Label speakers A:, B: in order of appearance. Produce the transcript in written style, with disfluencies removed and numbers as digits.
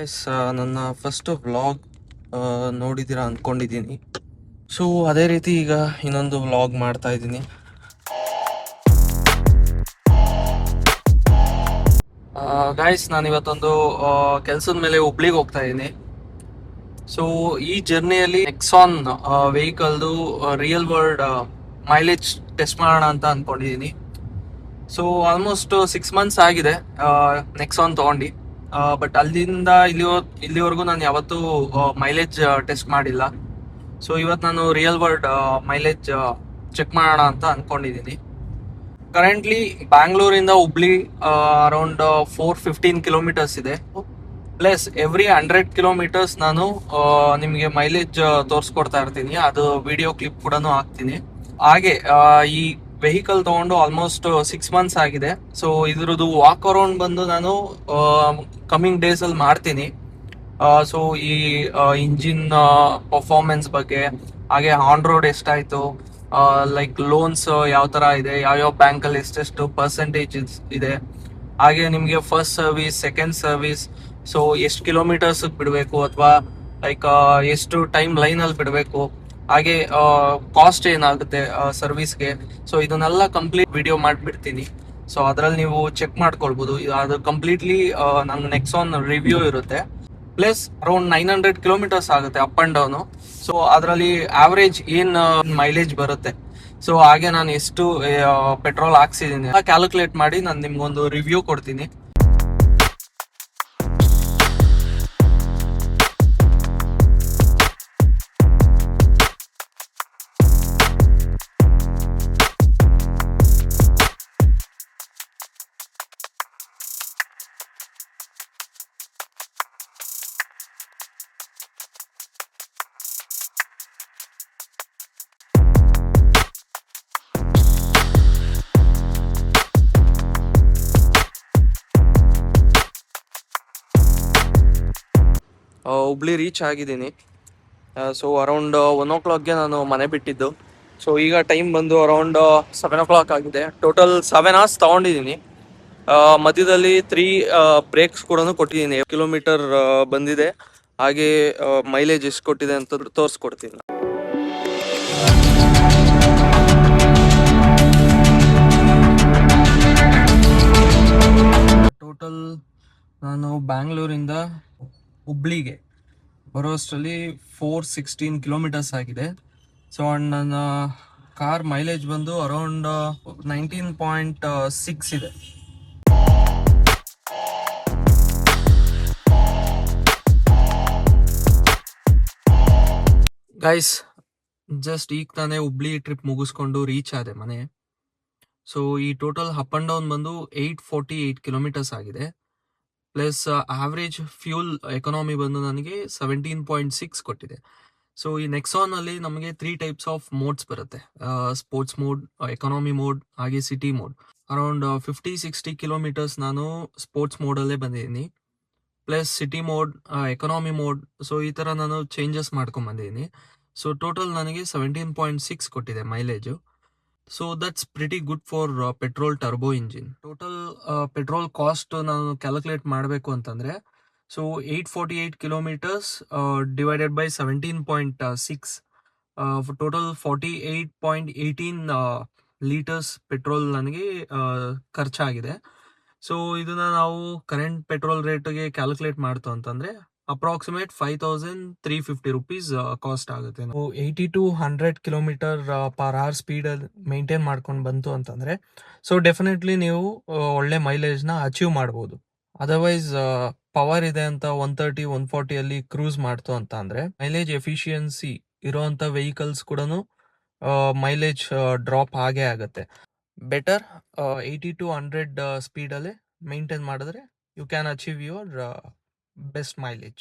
A: Guys, ನನ್ನ first vlog ನೋಡಿದ್ದೀರಾ ಅಂದ್ಕೊಂಡಿದ್ದೀನಿ. ಸೊ ಅದೇ ರೀತಿ ಈಗ ಇನ್ನೊಂದು ವ್ಲಾಗ್ ಮಾಡ್ತಾ ಇದ್ದೀನಿ. ಗೈಸ್, ನಾನು ಇವತ್ತೊಂದು ಕೆಲಸದ ಮೇಲೆ ಹುಬ್ಳಿಗೆ ಹೋಗ್ತಾ ಇದ್ದೀನಿ. ಸೊ ಈ ಜರ್ನಿಯಲ್ಲಿ ನೆಕ್ಸಾನ್ ವೆಹಿಕಲ್ದು ರಿಯಲ್ ವರ್ಲ್ಡ್ ಮೈಲೇಜ್ ಟೆಸ್ಟ್ ಮಾಡೋಣ ಅಂತ ಅಂದ್ಕೊಂಡಿದ್ದೀನಿ. ಸೊ ಆಲ್ಮೋಸ್ಟ್ 6 months ಆಗಿದೆ ನೆಕ್ಸಾನ್ ತೊಗೊಂಡು. ಬಟ್ ಅಲ್ಲಿಂದ ಇಲ್ಲಿವರೆಗೂ ನಾನು ಯಾವತ್ತೂ ಮೈಲೇಜ್ ಟೆಸ್ಟ್ ಮಾಡಿಲ್ಲ. ಸೊ ಇವತ್ತು ನಾನು ರಿಯಲ್ ವರ್ಲ್ಡ್ ಮೈಲೇಜ್ ಚೆಕ್ ಮಾಡೋಣ ಅಂತ ಅಂದ್ಕೊಂಡಿದ್ದೀನಿ. ಕರೆಂಟ್ಲಿ ಬ್ಯಾಂಗ್ಳೂರಿಂದ ಹುಬ್ಳಿ ಅರೌಂಡ್ 415 ಕಿಲೋಮೀಟರ್ಸ್ ಇದೆ. ಪ್ಲಸ್ ಎವ್ರಿ 100 ಕಿಲೋಮೀಟರ್ಸ್ ನಾನು ನಿಮಗೆ ಮೈಲೇಜ್ ತೋರಿಸ್ಕೊಡ್ತಾ ಇರ್ತೀನಿ. ಅದು ವಿಡಿಯೋ ಕ್ಲಿಪ್ ಕೂಡ ಹಾಕ್ತೀನಿ. ಹಾಗೆ ಈ ವೆಹಿಕಲ್ ತಗೊಂಡು ಆಲ್ಮೋಸ್ಟ್ 6 months ಆಗಿದೆ. ಸೊ ಇದ್ರದ್ದು ವಾಕ್ ಅರೌಂಡ್ ಬಂದು ನಾನು ಕಮಿಂಗ್ ಡೇಸ್ ಅಲ್ಲಿ ಮಾಡ್ತೀನಿ. ಸೊ ಈ ಇಂಜಿನ್ ಪರ್ಫಾರ್ಮೆನ್ಸ್ ಬಗ್ಗೆ, ಹಾಗೆ ಆನ್ ರೋಡ್ ಎಷ್ಟಾಯ್ತು, ಲೈಕ್ ಲೋನ್ಸ್ ಯಾವ ತರ ಇದೆ, ಯಾವ್ಯಾವ ಬ್ಯಾಂಕ್ ಅಲ್ಲಿ ಎಷ್ಟೆಷ್ಟು ಪರ್ಸೆಂಟೇಜ್ ಇದೆ, ಹಾಗೆ ನಿಮಗೆ first service, second service, so ಎಷ್ಟು ಕಿಲೋಮೀಟರ್ಸ್ ಬಿಡಬೇಕು ಅಥವಾ ಲೈಕ್ ಎಷ್ಟು ಟೈಮ್ ಲೈನ್ ಅಲ್ಲಿ ಬಿಡಬೇಕು, ಹಾಗೆ ಕಾಸ್ಟ್ ಏನಾಗುತ್ತೆ ಸರ್ವಿಸ್ಗೆ. ಸೊ ಇದನ್ನೆಲ್ಲ ಕಂಪ್ಲೀಟ್ ವಿಡಿಯೋ ಮಾಡಿಬಿಡ್ತೀನಿ. ಸೊ ಅದರಲ್ಲಿ ನೀವು ಚೆಕ್ ಮಾಡ್ಕೊಳ್ಬೋದು. ಅದು ಕಂಪ್ಲೀಟ್ಲಿ ನನ್ನ ನೆಕ್ಸಾನ್ ರಿವ್ಯೂ ಇರುತ್ತೆ. ಪ್ಲಸ್ ಅರೌಂಡ್ 900 ಕಿಲೋಮೀಟರ್ಸ್ ಆಗುತ್ತೆ ಅಪ್ ಅಂಡ್ ಡೌನು. ಸೊ ಅದರಲ್ಲಿ ಆವರೇಜ್ ಏನ್ ಮೈಲೇಜ್ ಬರುತ್ತೆ, ಸೊ ಹಾಗೆ ನಾನು ಎಷ್ಟು ಪೆಟ್ರೋಲ್ ಹಾಕ್ಸಿದ್ದೀನಿ ಕ್ಯಾಲ್ಕುಲೇಟ್ ಮಾಡಿ ನಾನು ನಿಮ್ಗೊಂದು ರಿವ್ಯೂ ಕೊಡ್ತೀನಿ. ಹುಬ್ಳಿ ರೀಚ್ ಆಗಿದ್ದೀನಿ. ಸೊ ಅರೌಂಡ್ 1 o'clockಗೆ ನಾನು ಮನೆ ಬಿಟ್ಟಿದ್ದು. ಸೊ ಈಗ ಟೈಮ್ ಬಂದು ಅರೌಂಡ್ 7 o'clock ಆಗಿದೆ. ಟೋಟಲ್ 7 hours ತಗೊಂಡಿದ್ದೀನಿ. ಮಧ್ಯದಲ್ಲಿ 3 ಬ್ರೇಕ್ಸ್ ಕೂಡ ಕೊಟ್ಟಿದ್ದೀನಿ. ಕಿಲೋಮೀಟರ್ ಬಂದಿದೆ, ಹಾಗೆ ಮೈಲೇಜ್ ಎಷ್ಟು ಕೊಟ್ಟಿದೆ ಅಂತ ತೋರಿಸ್ಕೊಡ್ತೀನಿ. ಟೋಟಲ್ ನಾನು ಬ್ಯಾಂಗ್ಳೂರಿಂದ ಹುಬ್ಳಿಗೆ ಬರೋಷ್ಟರಲ್ಲಿ 416 ಕಿಲೋಮೀಟರ್ಸ್ ಆಗಿದೆ. ಸೊ ನನ್ನ ಕಾರ್ ಮೈಲೇಜ್ ಬಂದು ಅರೌಂಡ್ 19.6 ಇದೆ. ಗೈಸ್, ಜಸ್ಟ್ ಈಗ ತಾನೇ ಹುಬ್ಳಿ ಟ್ರಿಪ್ ಮುಗಿಸ್ಕೊಂಡು ರೀಚ್ ಆದೆ ಮನೆ. ಸೊ ಈ ಟೋಟಲ್ ಅಪ್ ಅಂಡ್ ಡೌನ್ ಬಂದು 848 ಕಿಲೋಮೀಟರ್ಸ್ ಆಗಿದೆ. ಪ್ಲಸ್ ಆವ್ರೇಜ್ ಫ್ಯೂಲ್ ಎಕಾನಮಿ ಬಂದು ನನಗೆ 17.6 ಕೊಟ್ಟಿದೆ. ಸೊ ಈ ನೆಕ್ಸಾನ್ ಅಲ್ಲಿ ನಮಗೆ 3 types ಆಫ್ ಮೋಡ್ಸ್ ಬರುತ್ತೆ. ಸ್ಪೋರ್ಟ್ಸ್ ಮೋಡ್, ಎಕಾನಮಿ ಮೋಡ್, ಹಾಗೆ ಸಿಟಿ ಮೋಡ್. ಅರೌಂಡ್ 50-60 ಕಿಲೋಮೀಟರ್ಸ್ ನಾನು ಸ್ಪೋರ್ಟ್ಸ್ ಮೋಡಲ್ಲೇ ಬಂದಿದ್ದೀನಿ. Plus city mode, economy mode, so ಈ ಥರ ನಾನು ಚೇಂಜಸ್ ಮಾಡ್ಕೊಂಡ್ ಬಂದಿದ್ದೀನಿ. ಸೊ ಟೋಟಲ್ ನನಗೆ 17.6 ಕೊಟ್ಟಿದೆ mileage. So that's pretty good for petrol turbo engine. Total petrol cost ನಾನು ಕ್ಯಾಲ್ಕುಲೇಟ್ ಮಾಡಬೇಕು ಅಂತಂದ್ರೆ, so 848 kilometers divided by 17.6, total 48.18 liters petrol ನನಗೆ ಖರ್ಚಾಗಿದೆ. ಸೊ ಇದನ್ನ ನಾವು ಕರೆಂಟ್ ಪೆಟ್ರೋಲ್ ರೇಟ್ಗೆ ಕ್ಯಾಲ್ಕುಲೇಟ್ ಮಾಡ್ತು ಅಂತಂದ್ರೆ ಅಪ್ರಾಕ್ಸಿಮೇಟ್ 5,350 rupees ಕಾಸ್ಟ್ ಆಗುತ್ತೆ. 80 to 100 kilometer per hour speed maintain ಮಾಡ್ಕೊಂಡು ಬಂತು ಅಂತಂದ್ರೆ, ಸೊ ಡೆಫಿನೆಟ್ಲಿ ನೀವು ಒಳ್ಳೆ ಮೈಲೇಜ್ ನ ಅಚೀವ್ ಮಾಡ್ಬೋದು. ಅದರ್ವೈಸ್ ಪವರ್ ಇದೆ ಅಂತ 130, 140 ಅಲ್ಲಿ ಕ್ರೂಸ್ ಮಾಡ್ತು ಅಂತ ಅಂದ್ರೆ ಮೈಲೇಜ್ ಎಫಿಷಿಯನ್ಸಿ ಇರೋಂಥ ವೆಹಿಕಲ್ಸ್ ಕೂಡ ಮೈಲೇಜ್ ಡ್ರಾಪ್ ಆಗೇ ಆಗುತ್ತೆ. ಬೆಟರ್ 80 to 100 ಸ್ಪೀಡ್ ಅಲ್ಲೇ ಮೇಂಟೈನ್ ಮಾಡಿದ್ರೆ you can achieve your best mileage.